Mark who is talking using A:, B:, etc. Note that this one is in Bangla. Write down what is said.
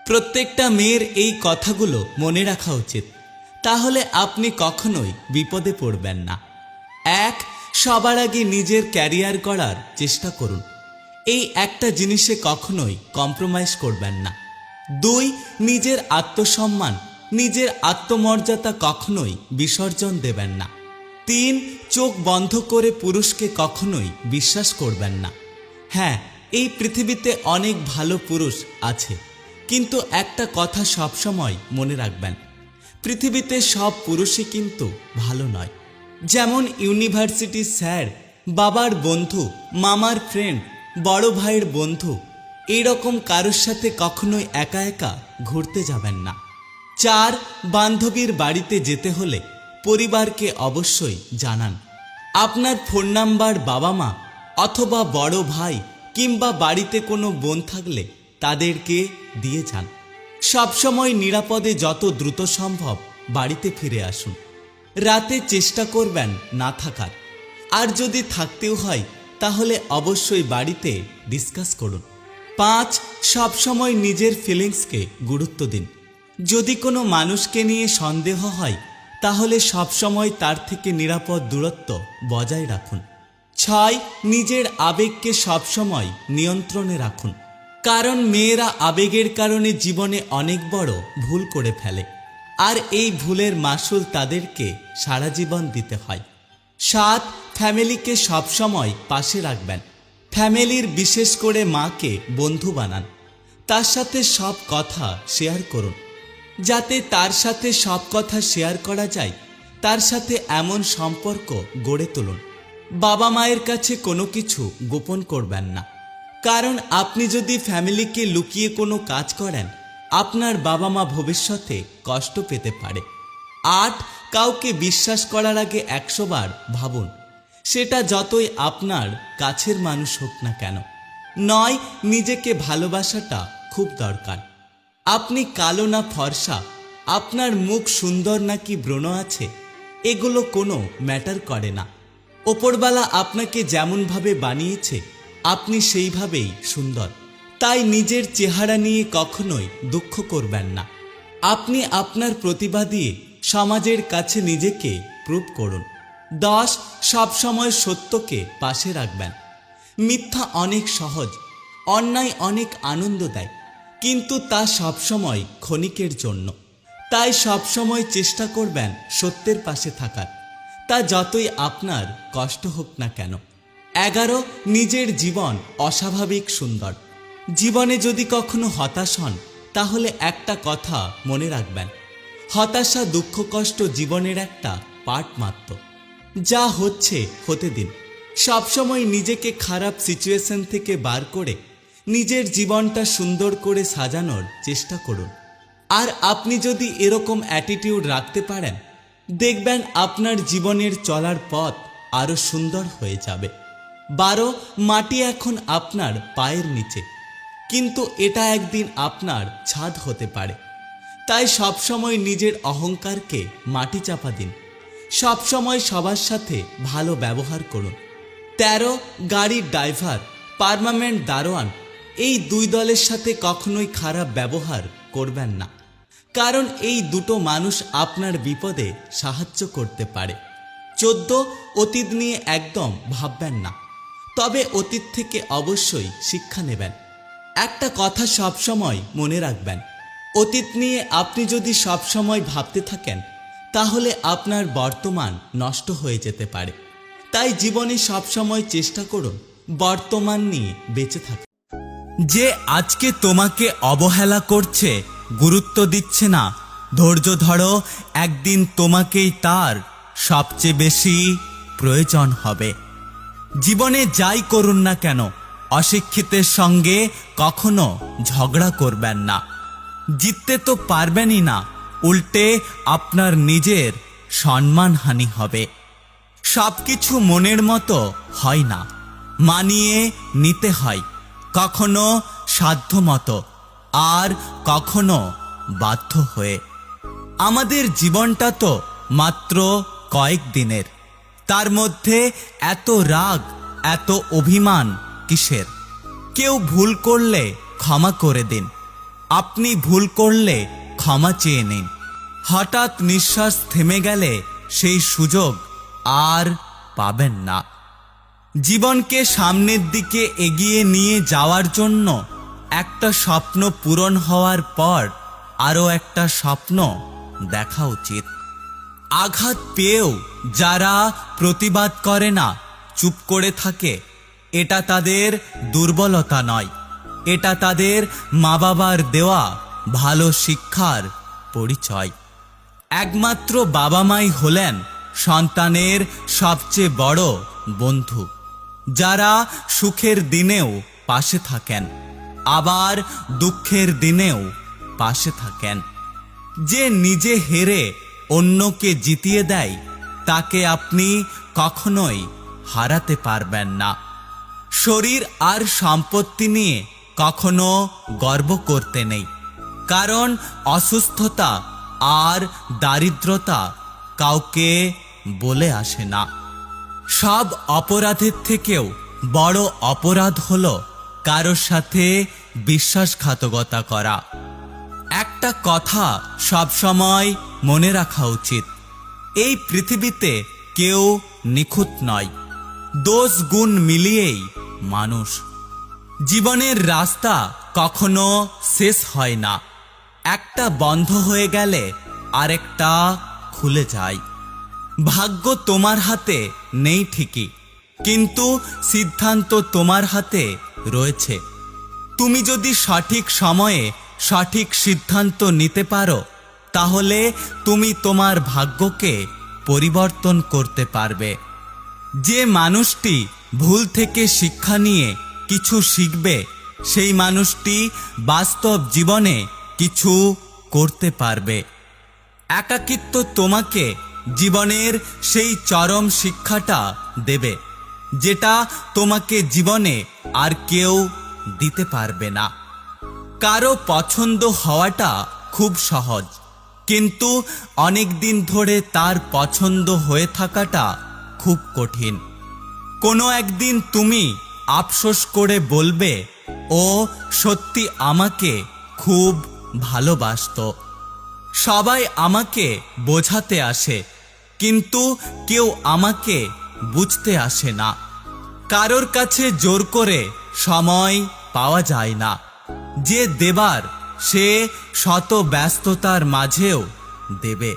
A: প্রত্যেকটা মেয়ের এই কথাগুলো মনে রাখা উচিত, তাহলে আপনি কখনোই বিপদে পড়বেন না। 1. সবার আগে নিজের ক্যারিয়ার করার চেষ্টা করুন। এই একটা জিনিসে কখনোই কম্প্রোমাইজ করবেন না। 2. নিজের আত্মসম্মান, নিজের আত্মমর্যাদা কখনোই বিসর্জন দেবেন না। 3. চোখ বন্ধ করে পুরুষকে কখনোই বিশ্বাস করবেন না। হ্যাঁ, এই পৃথিবীতে অনেক ভালো পুরুষ আছে, কিন্তু একটা কথা সবসময় মনে রাখবেন, পৃথিবীতে সব পুরুষই কিন্তু ভালো নয়। যেমন ইউনিভার্সিটির স্যার, বাবার বন্ধু, মামার ফ্রেন্ড, বড় ভাইয়ের বন্ধু, এইরকম কারোর সাথে কখনোই একা একা ঘুরতে যাবেন না। 4. বান্ধবীর বাড়িতে যেতে হলে পরিবারকে অবশ্যই জানান। আপনার ফোন নাম্বার বাবা মা অথবা বড় ভাই কিংবা বাড়িতে কোনো বোন থাকলে তাদেরকে দিয়ে যান। সবসময় নিরাপদে যত দ্রুত সম্ভব বাড়িতে ফিরে আসুন। রাতে চেষ্টা করবেন না থাকার, আর যদি থাকতেও হয় তাহলে অবশ্যই বাড়িতে ডিসকাস করুন। 5. সবসময় নিজের ফিলিংসকে গুরুত্ব দিন। যদি কোনো মানুষকে নিয়ে সন্দেহ হয় তাহলে সবসময় তার থেকে নিরাপদ দূরত্ব বজায় রাখুন। 6. নিজের আবেগকে সবসময় নিয়ন্ত্রণে রাখুন, কারণ মেয়েরা আবেগের কারণে জীবনে অনেক বড় ভুল করে ফেলে, আর এই ভুলের মাসুল তাদেরকে সারা জীবন দিতে হয়। 7. ফ্যামিলিকে সবসময় পাশে রাখবেন। ফ্যামিলির বিশেষ করে মাকে বন্ধু বানান, তার সাথে সব কথা শেয়ার করুন। যাতে তার সাথে সব কথা শেয়ার করা যায়, তার সাথে এমন সম্পর্ক গড়ে তুলুন। বাবা মায়ের কাছে কোনো কিছু গোপন করবেন না, কারণ আপনি যদি ফ্যামিলিকে লুকিয়ে কোনো কাজ করেন, আপনার বাবা মা ভবিষ্যতে কষ্ট পেতে পারে। 8. কাউকে বিশ্বাস করার আগে 100 বার ভাবুন, সেটা যতই আপনার কাছের মানুষ হোক না কেন। 9. নিজেকে ভালোবাসাটা খুব দরকার। আপনি কালো না ফর্সা, আপনার মুখ সুন্দর নাকি ব্রণ আছে, এগুলো কোনো ম্যাটার করে না। ওপরওয়ালা আপনাকে যেমনভাবে বানিয়েছে আপনি সেইভাবেই সুন্দর, তাই নিজের চেহারা নিয়ে কখনোই দুঃখ করবেন না। আপনি আপনার প্রতিভা দিয়ে সমাজের কাছে নিজেকে প্রুভ করুন। 10. সবসময় সত্যকে পাশে রাখবেন। মিথ্যা অনেক সহজ, অন্যায় অনেক আনন্দ দেয়, কিন্তু তা সবসময় ক্ষণিকের জন্য। তাই সবসময় চেষ্টা করবেন সত্যের পাশে থাকার, তা যতই আপনার কষ্ট হোক না কেন। 11. নিজের জীবন অস্বাভাবিক সুন্দর। জীবনে যদি কখনো হতাশ হন তাহলে একটা কথা মনে রাখবেন, হতাশা দুঃখ কষ্ট জীবনের একটা পার্ট মাত্র, যা হচ্ছে হতে দিন। সবসময় নিজেকে খারাপ সিচুয়েশন থেকে বার করে নিজের জীবনটা সুন্দর করে সাজানোর চেষ্টা করুন। আর আপনি যদি এরকম অ্যাটিটিউড রাখতে পারেন, দেখবেন আপনার জীবনের চলার পথ আরো সুন্দর হয়ে যাবে। 12. মাটি এখন আপনার পায়ের নিচে, কিন্তু এটা একদিন আপনার ছাদ হতে পারে, তাই সবসময় নিজের অহংকারকে মাটি চাপা দিন। সবসময় সবার সাথে ভালো ব্যবহার করুন। 13. গাড়ির ড্রাইভার, পার্মানেন্ট দারোয়ান, এই দুই দলের সাথে কখনোই খারাপ ব্যবহার করবেন না, কারণ এই দুটো মানুষ আপনার বিপদে সাহায্য করতে পারে। 14. অতীত নিয়ে একদম ভাববেন না, তবে অতীত থেকে অবশ্যই শিক্ষা নেবেন। একটা কথা সবসময় মনে রাখবেন, অতীত নিয়ে আপনি যদি সবসময় ভাবতে থাকেন তাহলে আপনার বর্তমান নষ্ট হয়ে যেতে পারে। তাই জীবনে সবসময় চেষ্টা করুন বর্তমান নিয়ে বেঁচে থাকা। যে আজকে তোমাকে অবহেলা করছে, গুরুত্ব দিচ্ছে না, ধৈর্য ধরো, একদিন তোমাকেই তার সবচেয়ে বেশি প্রয়োজন হবে। জীবনে যাই করুন না কেন, অশিক্ষিতের সঙ্গে কখনো ঝগড়া করবেন না। জিততে তো পারবেনই না, উল্টে আপনার নিজের সম্মানহানি হবে। সবকিছু মনের মতো হয় না, মানিয়ে নিতে হয়, কখনো সাধ্যমতো আর কখনো বাধ্য হয়ে। আমাদের জীবনটা তো মাত্র কয়েক দিনের, তার মধ্যে এত রাগ এত অভিমান কিসের? কেউ ভুল করলে ক্ষমা করে দিন, আপনি ভুল করলে ক্ষমা চেয়ে নিন। হঠাৎ নিঃশ্বাস থেমে গেলে সেই সুযোগ আর পাবেন না। জীবনকে সামনের দিকে এগিয়ে নিয়ে যাওয়ার জন্য একটা স্বপ্ন পূরণ হওয়ার পর আরও একটা স্বপ্ন দেখা উচিত। আঘাত পেয়েও যারা প্রতিবাদ করে না, চুপ করে থাকে, এটা তাদের দুর্বলতা নয়, এটা তাদের মা বাবার দেওয়া ভালো শিক্ষার পরিচয়। একমাত্র বাবা মাই হলেন সন্তানের সবচেয়ে বড় বন্ধু, যারা সুখের দিনেও পাশে থাকেন, আবার দুঃখের দিনেও পাশে থাকেন। যে নিজে হেরে অন্যকে জিতিয়ে দেয়, তাকে আপনি কখনোই হারাতে পারবেন না। শরীর আর সম্পত্তি নিয়ে কখনো গর্ব করতে নেই, কারণ অসুস্থতা আর দারিদ্রতা কাউকে বলে আসে না। সব অপরাধের থেকেও বড় অপরাধ হলো কারোর সাথে বিশ্বাসঘাতকতা করা। একটা কথা সবসময় মনে রাখা উচিত, এই পৃথিবীতে কেউ নিখুঁত নয়, দোষ গুণ মিলিয়েই মানুষ। জীবনের রাস্তা কখনো শেষ হয় না, একটা বন্ধ হয়ে গেলে আরেকটা খুলে যায়। ভাগ্য তোমার হাতে নেই ঠিকই, কিন্তু সিদ্ধান্ত তোমার হাতে রয়েছে। তুমি যদি সঠিক সময়ে সঠিক সিদ্ধান্ত নিতে পারো, তাহলে তুমি তোমার ভাগ্যকে পরিবর্তন করতে পারবে। যে মানুষটি ভুল থেকে শিক্ষা নিয়ে কিছু শিখবে, সেই মানুষটি বাস্তব জীবনে কিছু করতে পারবে। একাকিত্ব তোমাকে জীবনের সেই চরম শিক্ষাটা দেবে, যেটা তোমাকে জীবনে আর কেউ দিতে পারবে না। কারো পছন্দ হওয়াটা খুব সহজ, কিন্তু অনেক দিন ধরে তার পছন্দ হয়ে থাকাটা খুব কঠিন। কোনো একদিন তুমি আফসোস করে বলবে, ও সত্যি আমাকে খুব ভালোবাসতো। সবাই আমাকে বোঝাতে আসে, কিন্তু কেউ আমাকে বুঝতে আসে না। কারোর কাছে জোর করে সময় পাওয়া যায় না, যে দেবার সে শত ব্যস্ততার মাঝেও দেবে।